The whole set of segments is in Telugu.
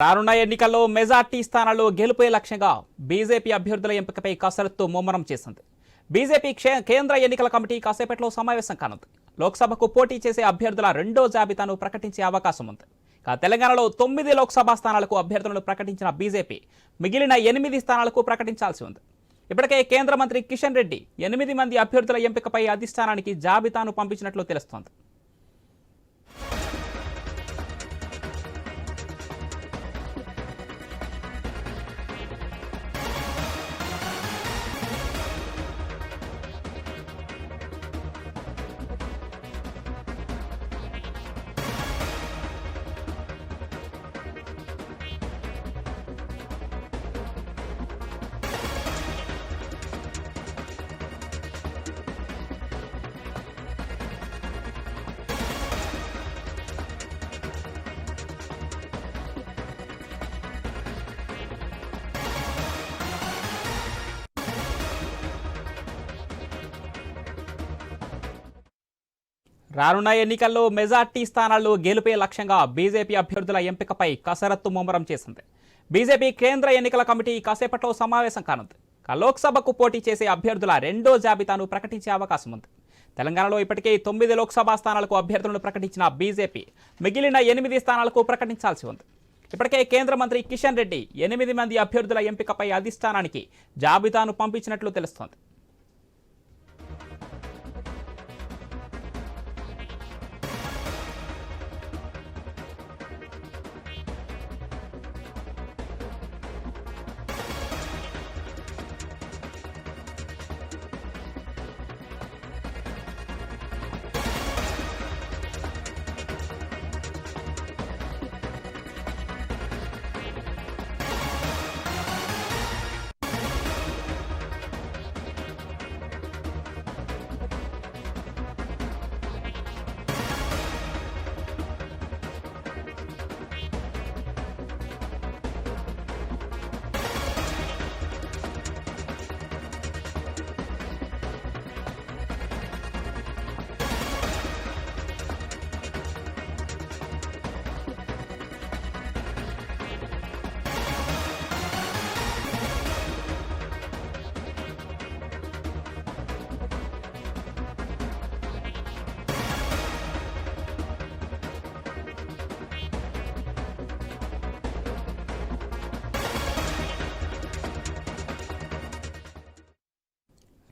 రానున్న ఎన్నికల్లో మెజార్టీ స్థానాల్లో గెలుపే లక్ష్యంగా బీజేపీ అభ్యర్థుల ఎంపికపై కసరత్తు ముమ్మరం చేసింది. బీజేపీ కేంద్ర ఎన్నికల కమిటీ కాసేపట్లో సమావేశం కానుంది. లోక్సభకు పోటీ చేసే అభ్యర్థుల రెండో జాబితాను ప్రకటించే అవకాశం ఉంది. తెలంగాణలో 9 లోక్సభ స్థానాలకు అభ్యర్థులను ప్రకటించిన బీజేపీ మిగిలిన 8 స్థానాలకు ప్రకటించాల్సి ఉంది. ఇప్పటికే కేంద్ర మంత్రి కిషన్ రెడ్డి 8 మంది అభ్యర్థుల ఎంపికపై అధిష్టానానికి జాబితాను పంపించినట్లు తెలుస్తోంది. రానున్న ఎన్నికల్లో మెజార్టీ స్థానాల్లో గెలుపే లక్ష్యంగా బీజేపీ అభ్యర్థుల ఎంపికపై కసరత్తు ముమ్మరం చేసింది. బీజేపీ కేంద్ర ఎన్నికల కమిటీ కాసేపట్లో సమావేశం కానుంది. లోక్సభకు పోటీ చేసే అభ్యర్థుల రెండో జాబితాను ప్రకటించే అవకాశం ఉంది. తెలంగాణలో ఇప్పటికే 9 లోక్సభ స్థానాలకు అభ్యర్థులను ప్రకటించిన బీజేపీ మిగిలిన 8 స్థానాలకు ప్రకటించాల్సి ఉంది. ఇప్పటికే కేంద్ర మంత్రి కిషన్ రెడ్డి 8 మంది అభ్యర్థుల ఎంపికపై అధిష్టానానికి జాబితాను పంపించినట్లు తెలుస్తోంది.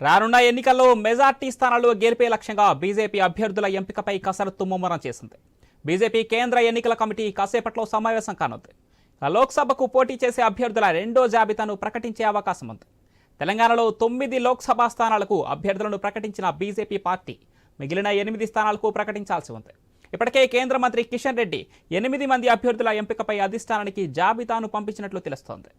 రానున్న ఎన్నికల్లో మెజార్టీ స్థానాల్లో గెలిపే లక్ష్యంగా బీజేపీ అభ్యర్థుల ఎంపికపై కసరత్తు ముమ్మరం చేసింది. బీజేపీ కేంద్ర ఎన్నికల కమిటీ కాసేపట్లో సమావేశం కానుంది. లోక్సభకు పోటీ చేసే అభ్యర్థుల రెండో జాబితాను ప్రకటించే అవకాశం ఉంది. తెలంగాణలో 9 లోక్సభ స్థానాలకు అభ్యర్థులను ప్రకటించిన బీజేపీ పార్టీ మిగిలిన 8 స్థానాలకు ప్రకటించాల్సి ఉంది. ఇప్పటికే కేంద్ర మంత్రి కిషన్ రెడ్డి 8 మంది అభ్యర్థుల ఎంపికపై అధిష్టానానికి జాబితాను పంపించినట్లు తెలుస్తోంది.